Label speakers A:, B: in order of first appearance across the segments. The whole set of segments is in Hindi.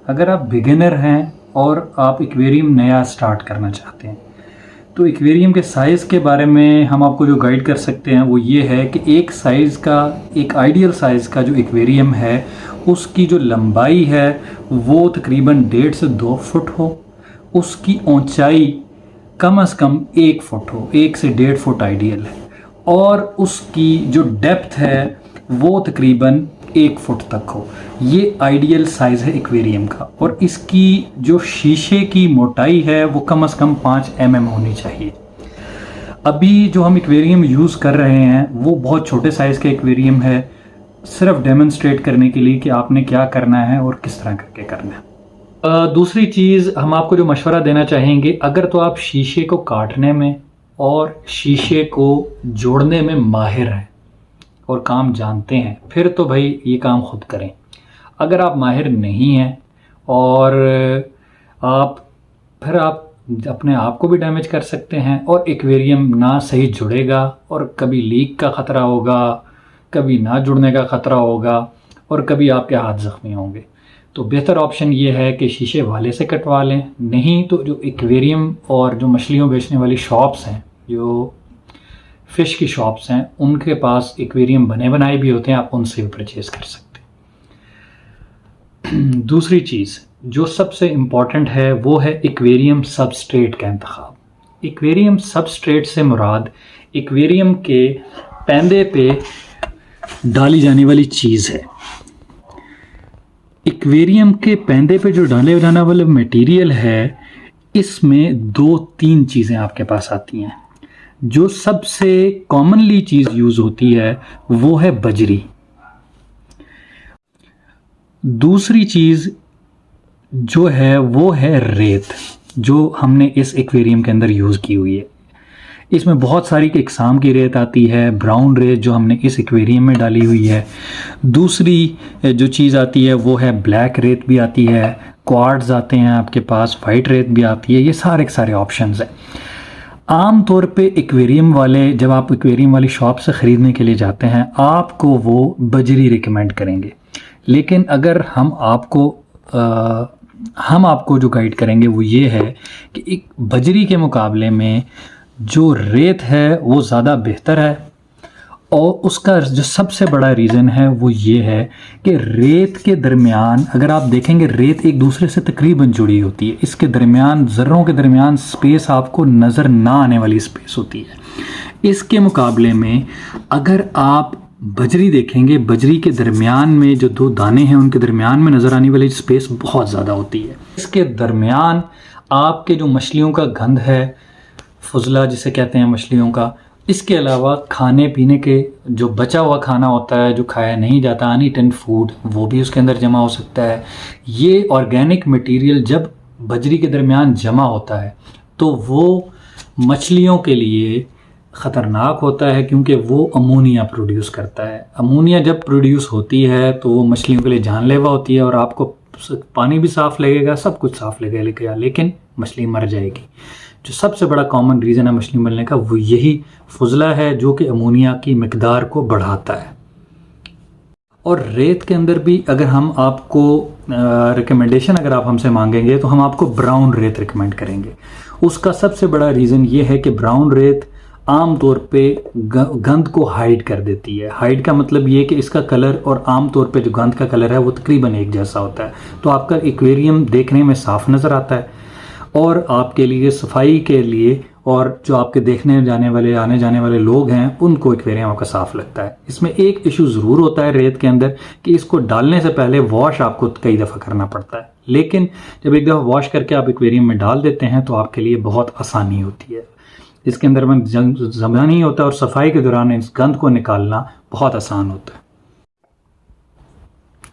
A: अगर आप बिगिनर हैं और आप एक्वेरियम नया स्टार्ट करना चाहते हैं तो एक्वेरियम के साइज़ के बारे में हम आपको जो गाइड कर सकते हैं वो ये है कि एक आइडियल साइज़ का जो एक्वेरियम है उसकी जो लंबाई है वो तकरीबन 1.5 से 2 फुट हो, उसकी ऊंचाई कम से कम 1 फुट हो, 1 से 1.5 फुट आइडियल है, और उसकी जो डेप्थ है वो तकरीबन 1 फुट तक हो। ये आइडियल साइज़ है एक्वेरियम का। और इसकी जो शीशे की मोटाई है वो कम से कम 5 mm होनी चाहिए। अभी जो हम एक्वेरियम यूज़ कर रहे हैं वो बहुत छोटे साइज़ का एक्वेरियम है, सिर्फ डेमोन्स्ट्रेट करने के लिए कि आपने क्या करना है और किस तरह करके करना है। दूसरी चीज़ हम आपको जो मशवरा देना चाहेंगे, अगर तो आप शीशे को काटने में और शीशे को जोड़ने में माहिर हैं और काम जानते हैं, फिर तो भाई ये काम खुद करें। अगर आप माहिर नहीं हैं और आप अपने आप को भी डैमेज कर सकते हैं और एक्वेरियम ना सही जुड़ेगा और कभी लीक का ख़तरा होगा, कभी ना जुड़ने का ख़तरा होगा और कभी आपके हाथ ज़ख्मी होंगे। तो बेहतर ऑप्शन ये है कि शीशे वाले से कटवा लें, नहीं तो जो एक्वेरियम और जो मछलियों बेचने वाली शॉप्स हैं, जो फ़िश की शॉप्स हैं, उनके पास एक्वेरियम बने बनाए भी होते हैं, आप उनसे भी परचेज़ कर सकते हैं। दूसरी चीज़ जो सबसे इम्पॉर्टेंट है वो है एक्वेरियम सबस्ट्रेट का इंतखाब। एक्वेरियम सबस्ट्रेट से मुराद एक्वेरियम के पैंदे पे डाली जाने वाली चीज़ है। एक्वेरियम के पैंदे पे जो डाले जाने वाला मटेरियल है, इसमें 2-3 चीज़ें आपके पास आती हैं। जो सबसे कॉमनली चीज़ यूज़ होती है वो है बजरी। दूसरी चीज़ जो है वो है रेत, जो हमने इस एक्वेरियम के अंदर यूज़ की हुई है। इसमें बहुत सारी इकसाम की रेत आती है, ब्राउन रेत जो हमने इस एक्वेरियम में डाली हुई है। दूसरी जो चीज़ आती है वो है ब्लैक रेत भी आती है, क्वार्ट्ज आते हैं आपके पास, वाइट रेत भी आती है। ये सारे ऑप्शंस हैं। आम तौर पे एक्वेरियम वाले, जब आप एक्वेरियम वाली शॉप से ख़रीदने के लिए जाते हैं, आपको वो बजरी रिकमेंड करेंगे। लेकिन अगर हम आपको जो गाइड करेंगे वो ये है कि एक बजरी के मुकाबले में जो रेत है वो ज़्यादा बेहतर है। और उसका जो सबसे बड़ा रीज़न है वो ये है कि रेत के दरमियान, अगर आप देखेंगे, रेत एक दूसरे से तकरीबन जुड़ी होती है। इसके दरमियान, ज़र्रों के दरमियान स्पेस आपको नज़र ना आने वाली स्पेस होती है। इसके मुकाबले में अगर आप बजरी देखेंगे, बजरी के दरमियान में जो 2 दाने हैं उनके दरमियान में नज़र आने वाली स्पेस बहुत ज़्यादा होती है। इसके दरमियान आपके जो मछलियों का गंध है, फुजला जिसे कहते हैं मछलियों का, इसके अलावा खाने पीने के जो बचा हुआ खाना होता है जो खाया नहीं जाता, अनईटन फूड, वो भी उसके अंदर जमा हो सकता है। ये ऑर्गेनिक मटेरियल जब बजरी के दरमियान जमा होता है तो वो मछलियों के लिए ख़तरनाक होता है, क्योंकि वो अमोनिया प्रोड्यूस करता है। अमोनिया जब प्रोड्यूस होती है तो वो मछलियों के लिए जानलेवा होती है और आपको पानी भी साफ़ लगेगा, सब कुछ साफ़ लगेगा, लेकिन मछली मर जाएगी। जो सबसे बड़ा कॉमन रीज़न है मछली मरने का वो यही फुजला है, जो कि अमोनिया की मिकदार को बढ़ाता है। और रेत के अंदर भी अगर हम आपको रिकमेंडेशन अगर आप हमसे मांगेंगे तो हम आपको ब्राउन रेत रिकमेंड करेंगे। उसका सबसे बड़ा रीज़न ये है कि ब्राउन रेत आम तौर पे गंद को हाइड कर देती है। हाइड का मतलब ये कि इसका कलर और आम तौर पे जो गंद का कलर है वो तकरीबन एक जैसा होता है, तो आपका एक्वेरियम देखने में साफ़ नज़र आता है और आपके लिए सफाई के लिए और जो आपके देखने आने जाने वाले लोग हैं उनको एक्वेरियम आपका साफ़ लगता है। इसमें एक इशू ज़रूर होता है रेत के अंदर कि इसको डालने से पहले वॉश आपको कई दफ़ा करना पड़ता है, लेकिन जब एक दफ़ा वॉश करके आप एक्वेरियम में डाल देते हैं तो आपके लिए बहुत आसानी होती है। इसके अंदर में जमा नहीं होता और सफाई के दौरान इस गंद को निकालना बहुत आसान होता है।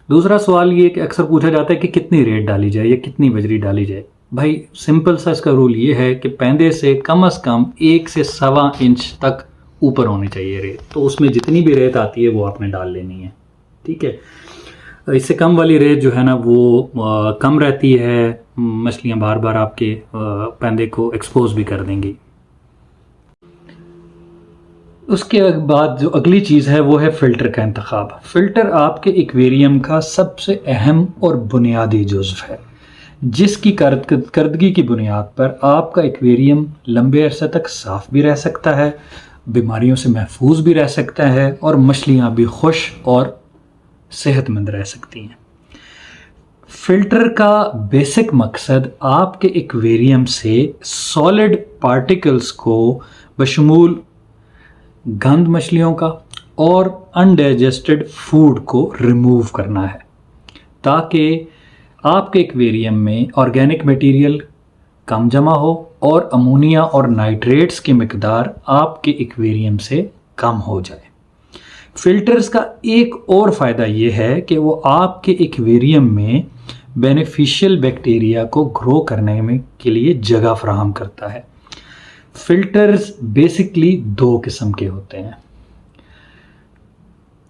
A: दूसरा सवाल ये कि अक्सर पूछा जाता है कि कितनी रेत डाली जाए या कितनी बजरी डाली जाए। भाई सिंपल सा इसका रूल ये है कि पैंदे से कम 1 से 1.25 इंच तक ऊपर होनी चाहिए रेत, तो उसमें जितनी भी रेत आती है वो आपने डाल लेनी है, ठीक है। इससे कम वाली रेत जो है ना वो कम रहती है, मछलियाँ बार बार आपके पैंदे को एक्सपोज भी कर देंगी। उसके बाद जो अगली चीज़ है वो है फ़िल्टर का इंतखाब। फ़िल्टर आपके एक्वेरियम का सबसे अहम और बुनियादी जुज़्व है, जिसकी करदगी की बुनियाद पर आपका एक्वेरियम लंबे अरसे तक साफ़ भी रह सकता है, बीमारियों से महफूज भी रह सकता है और मछलियाँ भी खुश और सेहतमंद रह सकती हैं। फ़िल्टर का बेसिक मकसद आपके एक्वेरियम से सॉलिड पार्टिकल्स को बशमूल गंद मछलियों का और अनडाइजेस्टेड फूड को रिमूव करना है, ताकि आपके एक्वेरियम में ऑर्गेनिक मटेरियल कम जमा हो और अमोनिया और नाइट्रेट्स की मिकदार आपके एक्वेरियम से कम हो जाए। फ़िल्टर्स का एक और फ़ायदा ये है कि वो आपके एक्वेरियम में बेनिफिशियल बैक्टीरिया को ग्रो करने में के लिए जगह फराहम करता है। फ़िल्टर्स बेसिकली दो किस्म के होते हैं।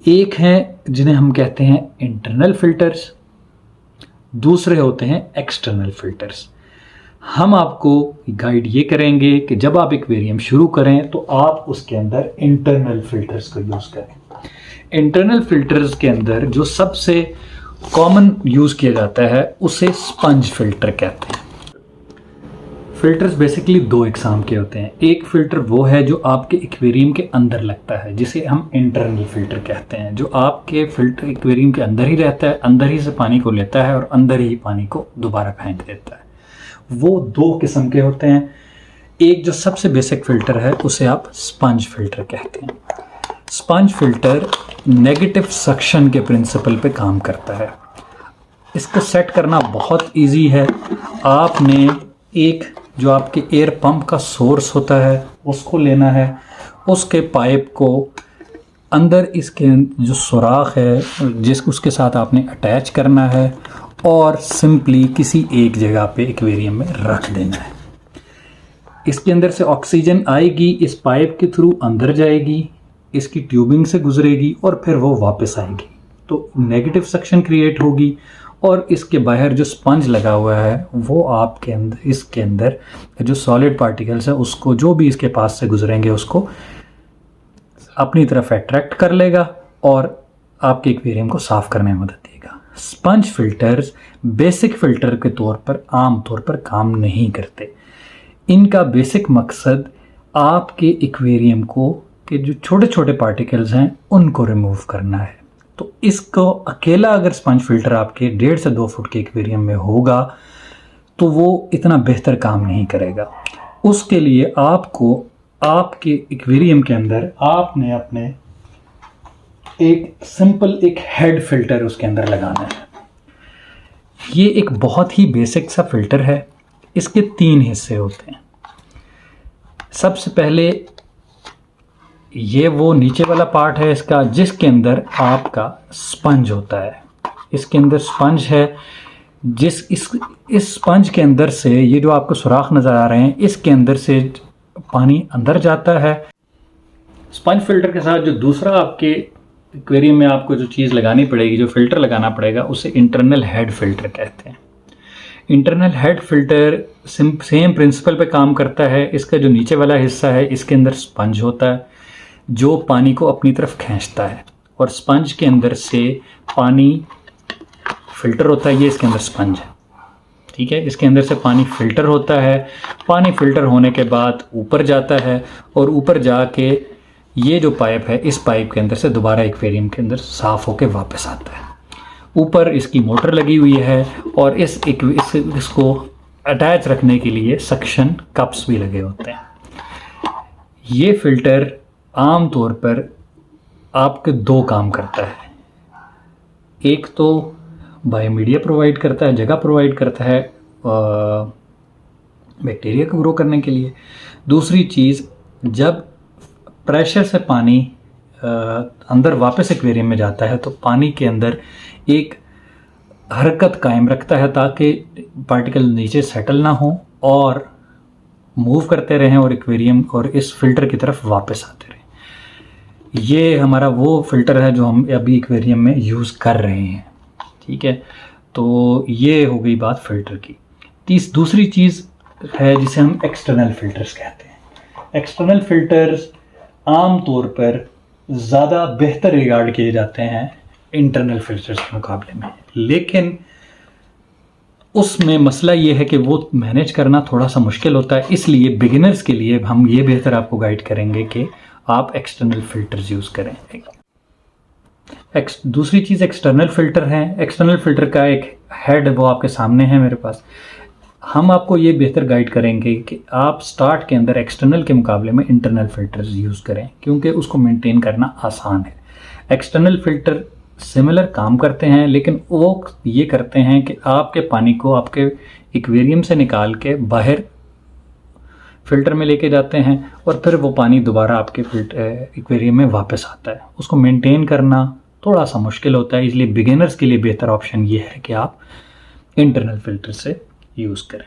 A: एक हैं जिन्हें हम कहते हैं इंटरनल फ़िल्टर्स, दूसरे होते हैं एक्सटर्नल फ़िल्टर्स। हम आपको गाइड ये करेंगे कि जब आप एक्वेरियम शुरू करें तो आप उसके अंदर इंटरनल फ़िल्टर्स को यूज़ करें। इंटरनल फ़िल्टर्स के अंदर जो सबसे कॉमन यूज़ किया जाता है उसे स्पंज फ़िल्टर कहते हैं। फ़िल्टर्स बेसिकली दो इकसाम के होते हैं। एक फ़िल्टर वो है जो आपके एक्वेरियम के अंदर लगता है, जिसे हम इंटरनल फ़िल्टर कहते हैं, जो आपके फ़िल्टर एक्वेरियम के अंदर ही रहता है, अंदर ही से पानी को लेता है और अंदर ही पानी को दोबारा फेंक देता है। वो दो किस्म के होते हैं। एक जो सबसे बेसिक फ़िल्टर है उसे आप स्पंज फ़िल्टर कहते हैं। स्पंज फ़िल्टर नेगेटिव सक्शन के प्रिंसिपल पे काम करता है। इसको सेट करना बहुत इजी है। आपने एक जो आपके एयर पंप का सोर्स होता है उसको लेना है, उसके पाइप को अंदर इसके जो सुराख है उसके साथ आपने अटैच करना है और सिंपली किसी एक जगह पे एक्वेरियम में रख देना है। इसके अंदर से ऑक्सीजन आएगी, इस पाइप के थ्रू अंदर जाएगी, इसकी ट्यूबिंग से गुजरेगी और फिर वो वापस आएगी, तो नेगेटिव सक्शन क्रिएट होगी और इसके बाहर जो स्पंज लगा हुआ है वो आपके अंदर इसके अंदर जो सॉलिड पार्टिकल्स है उसको जो भी इसके पास से गुजरेंगे उसको अपनी तरफ अट्रैक्ट कर लेगा और आपके एक्वेरियम को साफ़ करने में मदद देगा। स्पंज फ़िल्टर्स बेसिक फ़िल्टर के तौर पर आम तौर पर काम नहीं करते। इनका बेसिक मकसद आपके एक्वेरियम को के जो छोटे छोटे पार्टिकल्स हैं उनको रिमूव करना है। तो इसको अकेला अगर स्पंज फ़िल्टर आपके 1.5 से 2 फुट के एक्वेरियम में होगा तो वो इतना बेहतर काम नहीं करेगा। उसके लिए आपको आपके एक्वेरियम के अंदर आपने अपने एक सिंपल एक हेड फ़िल्टर उसके अंदर लगाना है। ये एक बहुत ही बेसिक सा फ़िल्टर है। इसके 3 हिस्से होते हैं। सबसे पहले ये वो नीचे वाला पार्ट है इसका, जिसके अंदर आपका स्पंज होता है। इसके अंदर स्पंज है, इस स्पंज के अंदर से ये जो आपको सुराख नज़र आ रहे हैं इसके अंदर से पानी अंदर जाता है। स्पंज फ़िल्टर के साथ जो दूसरा आपके एक्वेरियम में आपको जो चीज़ लगानी पड़ेगी, जो फ़िल्टर लगाना पड़ेगा, उसे इंटरनल हेड फ़िल्टर कहते हैं। Internal head filter same principle पे काम करता है। इसका जो नीचे वाला हिस्सा है इसके अंदर स्पंज होता है जो पानी को अपनी तरफ खींचता है और स्पंज के अंदर से पानी फ़िल्टर होता है। ये इसके अंदर स्पंज है, ठीक है। इसके अंदर से पानी फ़िल्टर होता है। पानी फ़िल्टर होने के बाद ऊपर जाता है और ऊपर जाके ये जो पाइप है इस पाइप के अंदर से दोबारा एक्वेरियम के अंदर साफ़ होके वापस आता है। ऊपर इसकी मोटर लगी हुई है और इसको अटैच रखने के लिए सक्शन कप्स भी लगे होते हैं। ये फ़िल्टर आम तौर पर आपके 2 काम करता है। एक तो बायोमीडिया प्रोवाइड करता है, जगह प्रोवाइड करता है बैक्टीरिया को ग्रो करने के लिए। दूसरी चीज़, जब प्रेशर से पानी अंदर वापस एक्वेरियम में जाता है तो पानी के अंदर एक हरकत कायम रखता है ताकि पार्टिकल नीचे सेटल ना हो और मूव करते रहें और एक्वेरियम और इस फ़िल्टर की तरफ वापस आते रहें। ये हमारा वो फ़िल्टर है जो हम अभी एक्वेरियम में यूज़ कर रहे हैं, ठीक है। तो ये हो गई बात फ़िल्टर की। दूसरी चीज़ है जिसे हम एक्सटर्नल फ़िल्टर्स कहते हैं। एक्सटर्नल फ़िल्टर्स आम तौर पर ज़्यादा बेहतर रिगार्ड किए जाते हैं इंटरनल फिल्टर्स के मुकाबले में, लेकिन उसमें मसला ये है कि वो मैनेज करना थोड़ा सा मुश्किल होता है। इसलिए बिगिनर्स के लिए हम ये बेहतर आपको गाइड करेंगे कि आप एक्सटर्नल फ़िल्टर्स यूज़ करें। दूसरी चीज़ एक्सटर्नल फ़िल्टर हैं। एक्सटर्नल फ़िल्टर का एक हेड वो आपके सामने है मेरे पास। हम आपको ये बेहतर गाइड करेंगे कि आप स्टार्ट के अंदर एक्सटर्नल के मुकाबले में इंटरनल फ़िल्टर्स यूज़ करें, क्योंकि उसको मेंटेन करना आसान है। एक्सटर्नल फ़िल्टर सिमिलर काम करते हैं, लेकिन वो ये करते हैं कि आपके पानी को आपके एक्वेरियम से निकाल के बाहर फ़िल्टर में लेके जाते हैं और फिर वो पानी दोबारा आपके एक्वेरियम में वापस आता है। उसको मेंटेन करना थोड़ा सा मुश्किल होता है, इसलिए बिगिनर्स के लिए बेहतर ऑप्शन ये है कि आप इंटरनल फ़िल्टर से यूज़ करें।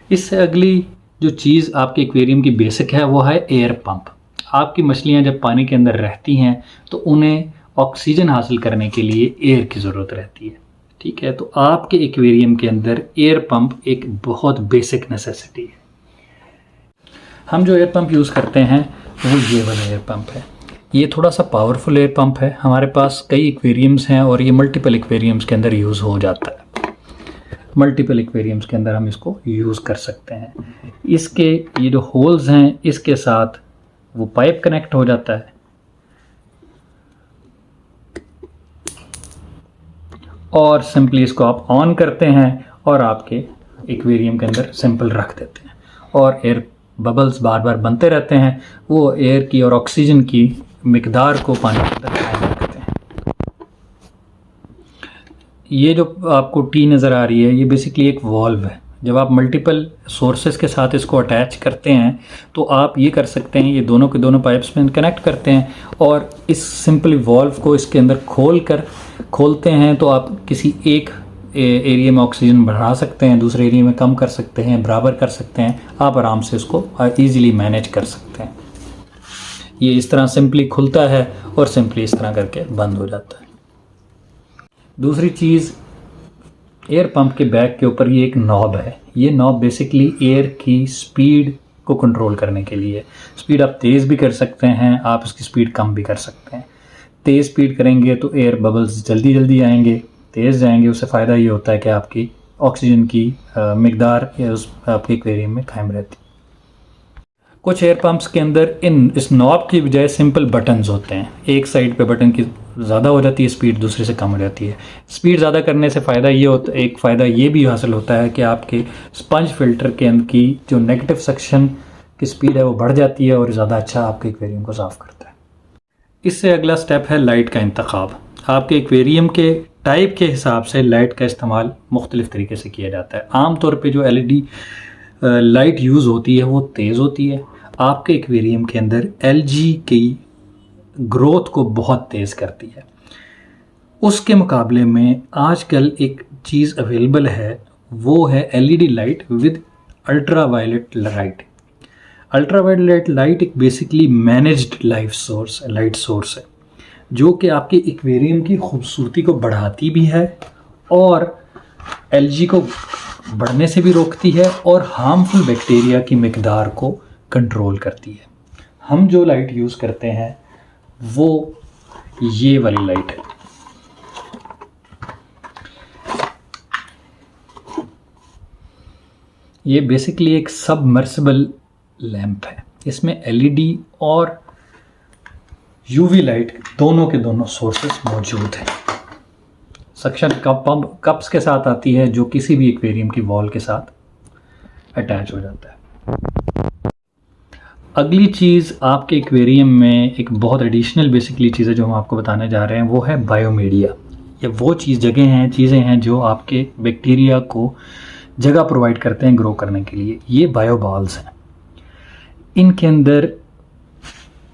A: इससे अगली जो चीज़ आपके एक्वेरियम की बेसिक है वो है एयर पंप। आपकी मछलियाँ जब पानी के अंदर रहती हैं तो उन्हें ऑक्सीजन हासिल करने के लिए एयर की ज़रूरत रहती है, ठीक है। तो आपके एक्वेरियम के अंदर एयर पंप एक बहुत बेसिक नेसेसिटी है। हम जो एयर पंप यूज़ करते हैं वो ये वाला एयर पंप है। ये थोड़ा सा पावरफुल एयर पंप है। हमारे पास कई एक्वेरियम्स हैं और ये मल्टीपल एक्वेरियम्स के अंदर यूज़ हो जाता है। मल्टीपल एक्वेरियम्स के अंदर हम इसको यूज़ कर सकते हैं। इसके ये जो होल्स हैं इसके साथ वो पाइप कनेक्ट हो जाता है और सिंपली इसको आप ऑन करते हैं और आपके एक्वेरियम के अंदर सिंपल रख देते हैं और एयर बबल्स बार बार बनते रहते हैं। वो एयर की और ऑक्सीजन की मिकदार को पानी के अंदर कायम रखते हैं। ये जो आपको टी नज़र आ रही है ये बेसिकली एक वॉल्व है। जब आप मल्टीपल सोर्सेज के साथ इसको अटैच करते हैं तो आप ये कर सकते हैं, ये दोनों के दोनों पाइप्स में कनेक्ट करते हैं और इस सिंपली वॉल्व को इसके अंदर खोलते हैं तो आप किसी एक एरिया में ऑक्सीजन बढ़ा सकते हैं, दूसरे एरिया में कम कर सकते हैं, बराबर कर सकते हैं। आप आराम से इसको ईज़िली मैनेज कर सकते हैं। ये इस तरह सिंपली खुलता है और सिंपली इस तरह करके बंद हो जाता है। दूसरी चीज़, एयर पंप के बैक के ऊपर ये एक नॉब है। ये नॉब बेसिकली एयर की स्पीड को कंट्रोल करने के लिए। स्पीड आप तेज़ भी कर सकते हैं, आप इसकी स्पीड कम भी कर सकते हैं। तेज़ स्पीड करेंगे तो एयर बबल्स जल्दी जल्दी आएंगे, तेज़ जाएंगे, उससे फ़ायदा ये होता है कि आपकी ऑक्सीजन की मिकदार उस आपके एक्वेरियम में कायम रहती है। कुछ एयर पंप्स के अंदर इस नॉब की बजाय सिंपल बटन्स होते हैं। एक साइड पे बटन की ज़्यादा हो जाती है स्पीड, दूसरे से कम हो जाती है। स्पीड ज़्यादा करने से फ़ायदा ये होता है, एक फ़ायदा ये भी हासिल होता है कि आपके स्पंज फिल्टर के अंदर की जो नेगेटिव सक्शन की स्पीड है वो बढ़ जाती है और ज़्यादा अच्छा आपके एक्वेरियम को साफ़ करता है। इससे अगला स्टेप है लाइट का इंतखाब। आपके एक्वेरियम के टाइप के हिसाब से लाइट का इस्तेमाल मुख्तलिफ़ तरीके से किया जाता है। आम तौर पे जो LED लाइट यूज़ होती है वो तेज़ होती है। आपके एक्वेरियम के अंदर LG की ग्रोथ को बहुत तेज़ करती है। उसके मुकाबले में आजकल एक चीज़ अवेलेबल है, वो है LED light with ultra violet light. Ultra violet light एक बेसिकली मैनेज्ड लाइट सोर्स है जो कि आपके एक्वेरियम की खूबसूरती को बढ़ाती भी है और LG को बढ़ने से भी रोकती है और हार्मफुल बैक्टीरिया की मिकदार को कंट्रोल करती है। हम जो लाइट यूज़ करते हैं वो ये वाली लाइट है। ये बेसिकली एक सबमर्सिबल लैंप है। इसमें LED और UV लाइट दोनों के दोनों सोर्सेस मौजूद हैं। सक्शन कप्स के साथ आती है जो किसी भी एक्वेरियम की वॉल के साथ अटैच हो जाता है। अगली चीज़ आपके एक्वेरियम में एक बहुत एडिशनल बेसिकली चीज़ है जो हम आपको बताने जा रहे हैं, वो है बायोमीडिया। ये वो चीज़ें हैं जो आपके बैक्टीरिया को जगह प्रोवाइड करते हैं ग्रो करने के लिए। ये बायोबॉल्स हैं। इनके अंदर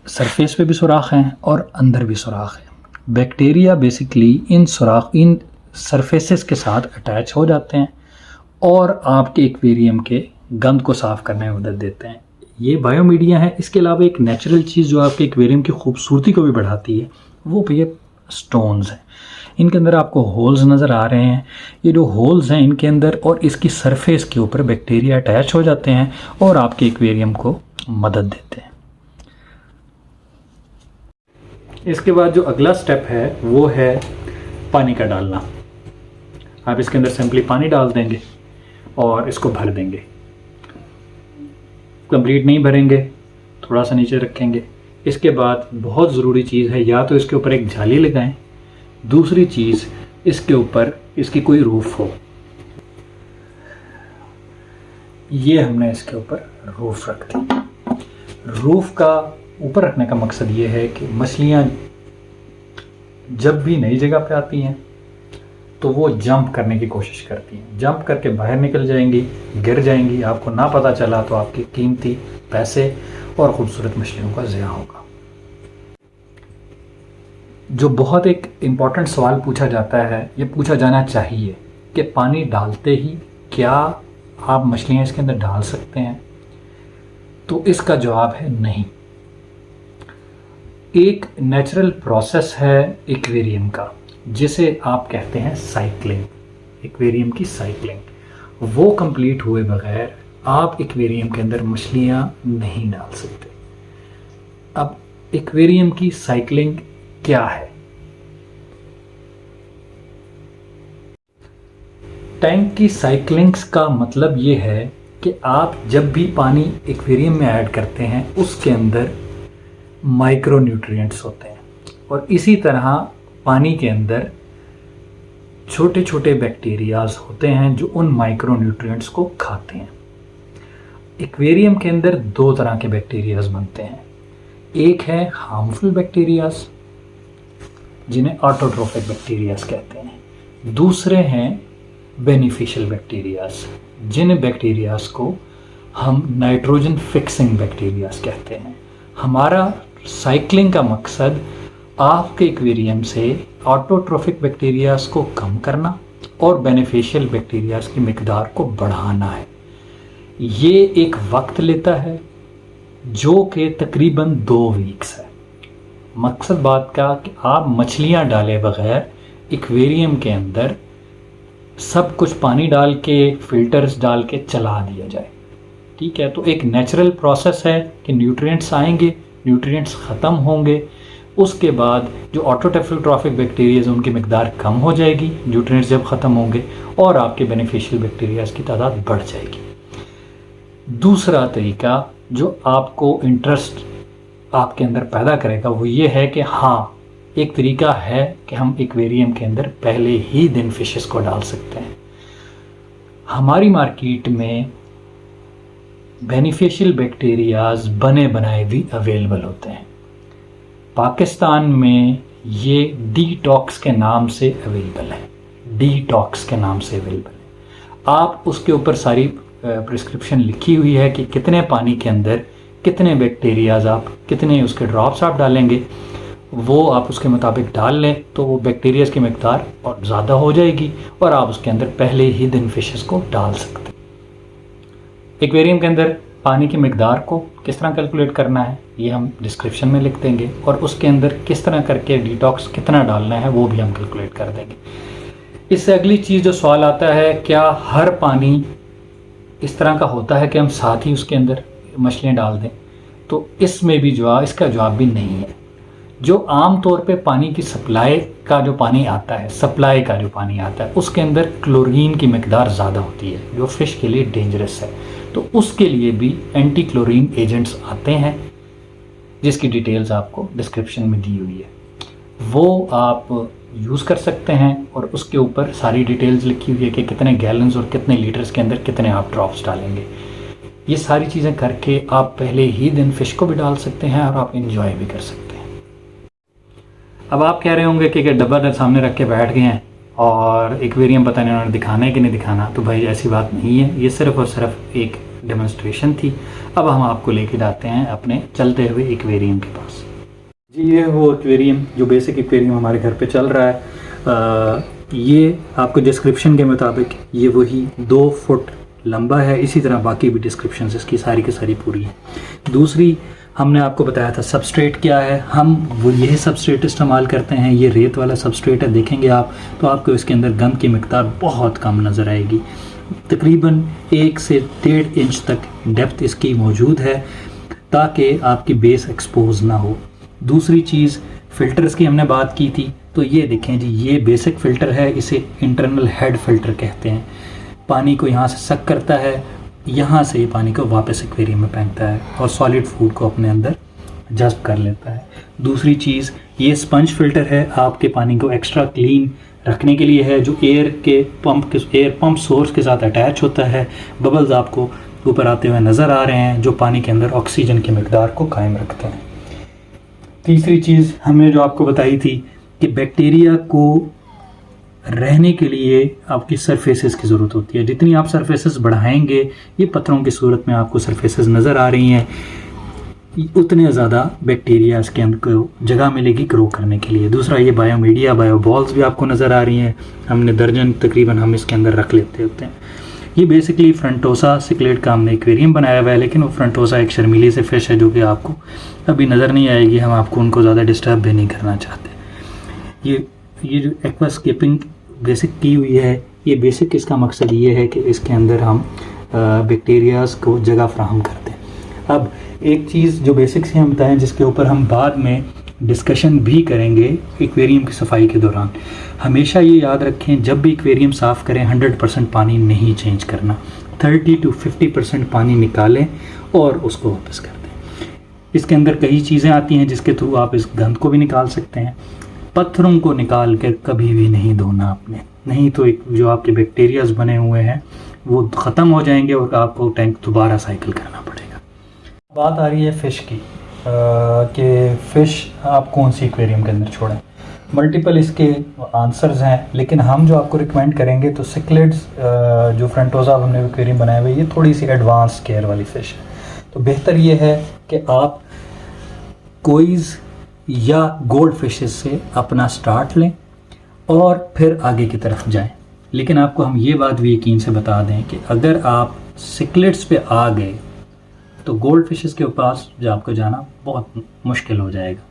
A: सरफेस पे भी सुराख हैं और अंदर भी सुराख है। बैक्टीरिया बेसिकली इन सरफेसेस के साथ अटैच हो जाते हैं और आपके एक्वेरियम के गंद को साफ़ करने में मदद देते हैं। ये बायोमीडिया है। इसके अलावा एक नेचुरल चीज़ जो आपके एक्वेरियम की खूबसूरती को भी बढ़ाती है वो ये स्टोन्स हैं। इनके अंदर आपको होल्स नज़र आ रहे हैं। ये जो होल्स हैं इनके अंदर और इसकी सरफेस के ऊपर बैक्टीरिया अटैच हो जाते हैं और आपके एक्वेरियम को मदद देते हैं। इसके बाद जो अगला स्टेप है वो है पानी का डालना। आप इसके अंदर सिंपली पानी डाल देंगे और इसको भर देंगे। कंप्लीट नहीं भरेंगे, थोड़ा सा नीचे रखेंगे। इसके बाद बहुत ज़रूरी चीज़ है, या तो इसके ऊपर एक जाली लगाएं, दूसरी चीज़ इसके ऊपर इसकी कोई रूफ हो। ये हमने इसके ऊपर रूफ रख दी। रूफ का ऊपर रखने का मकसद ये है कि मछलियाँ जब भी नई जगह पे आती हैं तो वो जंप करने की कोशिश करती हैं, जंप करके बाहर निकल जाएंगी, गिर जाएंगी। आपको ना पता चला तो आपके कीमती पैसे और ख़ूबसूरत मछलियों का ज़िया होगा। जो बहुत एक इम्पॉर्टेंट सवाल पूछा जाता है, ये पूछा जाना चाहिए कि पानी डालते ही क्या आप मछलियाँ इसके अंदर डाल सकते हैं? तो इसका जवाब है नहीं। एक नेचुरल प्रोसेस है एक्वेरियम का, जिसे आप कहते हैं साइक्लिंग, एक्वेरियम की साइक्लिंग। वो कंप्लीट हुए बगैर आप एक्वेरियम के अंदर मछलियाँ नहीं डाल सकते। अब एक्वेरियम की साइक्लिंग क्या है? टैंक की साइक्लिंग्स का मतलब ये है कि आप जब भी पानी एक्वेरियम में ऐड करते हैं उसके अंदर माइक्रो न्यूट्रिएंट्स होते हैं, और इसी तरह पानी के अंदर छोटे छोटे बैक्टीरियाज होते हैं जो उन माइक्रो न्यूट्रिएंट्स को खाते हैं। एक्वेरियम के अंदर दो तरह के बैक्टीरियाज बनते हैं। एक है हार्मफुल बैक्टीरियाज जिन्हें ऑटोट्रोफिक बैक्टीरियाज कहते हैं, दूसरे हैं बेनिफिशियल बैक्टीरियाज जिन बैक्टीरियाज को हम नाइट्रोजन फिक्सिंग बैक्टीरियाज कहते हैं। हमारा साइक्लिंग का मकसद आपके एक्वेरियम से ऑटोट्रोफिक बैक्टीरियाज को कम करना और बेनिफिशियल बैक्टीरियाज की मिकदार को बढ़ाना है। ये एक वक्त लेता है जो कि तकरीबन 2 वीक्स है। मकसद बात का कि आप मछलियाँ डाले बगैर एक्वेरियम के अंदर सब कुछ पानी डाल के फिल्टर्स डाल के चला दिया जाए, ठीक है। तो एक नेचुरल प्रोसेस है कि न्यूट्रिएंट्स आएंगे, न्यूट्रिएंट्स ख़त्म होंगे, उसके बाद जो ऑटोट्रोफिक बैक्टीरियाज उनकी मिकदार कम हो जाएगी, न्यूट्रिएंट्स जब ख़त्म होंगे, और आपके बेनिफिशियल बैक्टीरियाज की तादाद बढ़ जाएगी। दूसरा तरीका जो आपको इंटरेस्ट आपके अंदर पैदा करेगा वो ये है कि हाँ, एक तरीका है कि हम एक्वेरियम के अंदर पहले ही दिन फिशेस को डाल सकते हैं। हमारी मार्केट में बेनिफिशियल बैक्टीरियाज बने बनाए भी अवेलेबल होते हैं। पाकिस्तान में ये डीटॉक्स के नाम से अवेलेबल है, डीटॉक्स के नाम से अवेलेबल है। आप उसके ऊपर सारी प्रिस्क्रिप्शन लिखी हुई है कि कितने पानी के अंदर कितने बैक्टीरियाज आप, कितने उसके ड्रॉप्स आप डालेंगे, वो आप उसके मुताबिक डाल लें तो वो बैक्टीरियाज की मिकदार और ज़्यादा हो जाएगी और आप उसके अंदर पहले ही दिन फिशेस को डाल सकते हैं। एक्वेरियम के अंदर पानी की मिकदार को किस तरह कैलकुलेट करना है ये हम डिस्क्रिप्शन में लिख देंगे, और उसके अंदर किस तरह करके डिटॉक्स कितना डालना है वो भी हम कैलकुलेट कर देंगे। इससे अगली चीज़ जो सवाल आता है, क्या हर पानी इस तरह का होता है कि हम साथ ही उसके अंदर मछलियाँ डाल दें? तो इसमें भी इसका जवाब भी नहीं है। जो आम तौर पे पानी की सप्लाई का जो पानी आता है, सप्लाई का जो पानी आता है, उसके अंदर क्लोरीन की मिकदार ज़्यादा होती है जो फ़िश के लिए डेंजरस है। तो उसके लिए भी एंटी क्लोरीन एजेंट्स आते हैं जिसकी डिटेल्स आपको डिस्क्रिप्शन में दी हुई है, वो आप यूज़ कर सकते हैं। और उसके ऊपर सारी डिटेल्स लिखी हुई है कि कितने गैलन्स और कितने लीटर्स के अंदर कितने आप ड्रॉप्स डालेंगे। ये सारी चीज़ें करके आप पहले ही दिन फ़िश को भी डाल सकते हैं और आप इंजॉय भी कर सकते हैं। अब आप कह रहे होंगे कि डब्बा सामने रख के बैठ गए हैं और एक्वेरियम पता नहीं उन्होंने दिखाना है कि नहीं दिखाना। तो भाई ऐसी बात नहीं है, ये सिर्फ और सिर्फ एक डेमोन्स्ट्रेशन थी। अब हम आपको लेके जाते हैं अपने चलते हुए एक्वेरियम के पास। जी, ये वो एक्वेरियम जो बेसिक एक्वेरियम हमारे घर पे चल रहा है, ये आपको डिस्क्रिप्शन के मुताबिक ये वही 2 फुट लंबा है। इसी तरह बाकी भी डिस्क्रिप्शन इसकी सारी की सारी पूरी है। दूसरी हमने आपको बताया था सबस्ट्रेट क्या है, हम वो यही सबस्ट्रेट इस्तेमाल करते हैं। ये रेत वाला सबस्ट्रेट है, देखेंगे आप तो आपको इसके अंदर गम की मिकदार बहुत कम नज़र आएगी। तकरीबन 1 से 1.5 इंच तक डेप्थ इसकी मौजूद है ताकि आपकी बेस एक्सपोज ना हो। दूसरी चीज़, फ़िल्टर्स की हमने बात की थी, तो ये देखें जी, ये बेसिक फ़िल्टर है, इसे इंटरनल हेड फ़िल्टर कहते हैं। पानी को यहाँ से सक करता है, यहाँ से ये पानी को वापस एक्वेरियम में फेंकता है और सॉलिड फूड को अपने अंदर जज़्ब कर लेता है। दूसरी चीज़, ये स्पंज फ़िल्टर है, आपके पानी को एक्स्ट्रा क्लीन रखने के लिए है, जो एयर पंप सोर्स के साथ अटैच होता है। बबल्स आपको ऊपर आते हुए नज़र आ रहे हैं, जो पानी के अंदर ऑक्सीजन की मिकदार को कायम रखते हैं। तीसरी चीज़ हमने जो आपको बताई थी कि बैक्टीरिया को रहने के लिए आपकी सरफेसेस की ज़रूरत होती है। जितनी आप सरफेसेस बढ़ाएंगे, ये पत्थरों की सूरत में आपको सरफेसेस नज़र आ रही हैं, उतने ज़्यादा बैक्टीरिया इसके अंदर को जगह मिलेगी ग्रो करने के लिए। दूसरा, ये बायोमीडिया, बायोबॉल्स भी आपको नज़र आ रही हैं, हमने दर्जन तकरीबन हम इसके अंदर रख लेते होते हैं। ये बेसिकली फ्रंटोसा सिक्लेट का हमने एक्वेरियम बनाया हुआ है, लेकिन वो फ्रंटोसा एक शर्मीली से फिश है जो कि आपको अभी नज़र नहीं आएगी, हम आपको उनको ज़्यादा डिस्टर्ब भी नहीं करना चाहते। ये जो एक्वास्केपिंग बेसिक की हुई है, ये बेसिक इसका मकसद ये है कि इसके अंदर हम बैक्टीरियाज़ को जगह फ्राहम कर दें। अब एक चीज़ जो बेसिक से हम बताएं, जिसके ऊपर हम बाद में डिस्कशन भी करेंगे एक्वेरियम की सफाई के दौरान, हमेशा ये याद रखें, जब भी एक्वेरियम साफ़ करें 100% पानी नहीं चेंज करना, 30 to 50% पानी निकालें और उसको वापस कर दें। इसके अंदर कई चीज़ें आती हैं जिसके थ्रू आप इस गंद को भी निकाल सकते हैं। पत्थरों को निकाल कर कभी भी नहीं धोना आपने, नहीं तो एक जो आपके बैक्टीरियाज बने हुए हैं वो ख़त्म हो जाएंगे और आपको टैंक दोबारा साइकिल करना पड़ेगा। बात आ रही है फ़िश की कि फ़िश आप कौन सी एक्वेरियम के अंदर छोड़ें। मल्टीपल इसके आंसर्स हैं, लेकिन हम जो आपको रिकमेंड करेंगे तो सिक्लेट्स जो फ्रंटोसा हमने एक्वेरियम बनाए हुए, ये थोड़ी सी एडवांस केयर वाली फ़िश है। तो बेहतर ये है कि आप कोईज़ या गोल्ड फिशेस से अपना स्टार्ट लें और फिर आगे की तरफ जाएं। लेकिन आपको हम ये बात भी यकीन से बता दें कि अगर आप सिक्लेट्स पे आ गए तो गोल्ड फिशेस के पास जो आपको जाना बहुत मुश्किल हो जाएगा।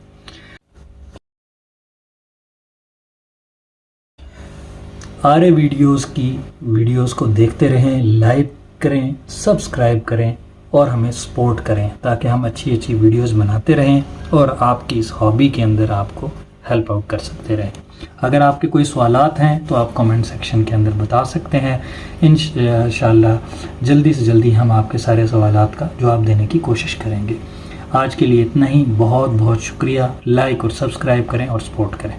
A: आरे वीडियोस को देखते रहें, लाइक करें, सब्सक्राइब करें और हमें सपोर्ट करें, ताकि हम अच्छी अच्छी वीडियोस बनाते रहें और आपकी इस हॉबी के अंदर आपको हेल्प आउट कर सकते रहें। अगर आपके कोई सवालात हैं तो आप कमेंट सेक्शन के अंदर बता सकते हैं। इंशाअल्लाह जल्दी से जल्दी हम आपके सारे सवालात का जवाब देने की कोशिश करेंगे। आज के लिए इतना ही, बहुत बहुत शुक्रिया। लाइक और सब्सक्राइब करें और सपोर्ट करें।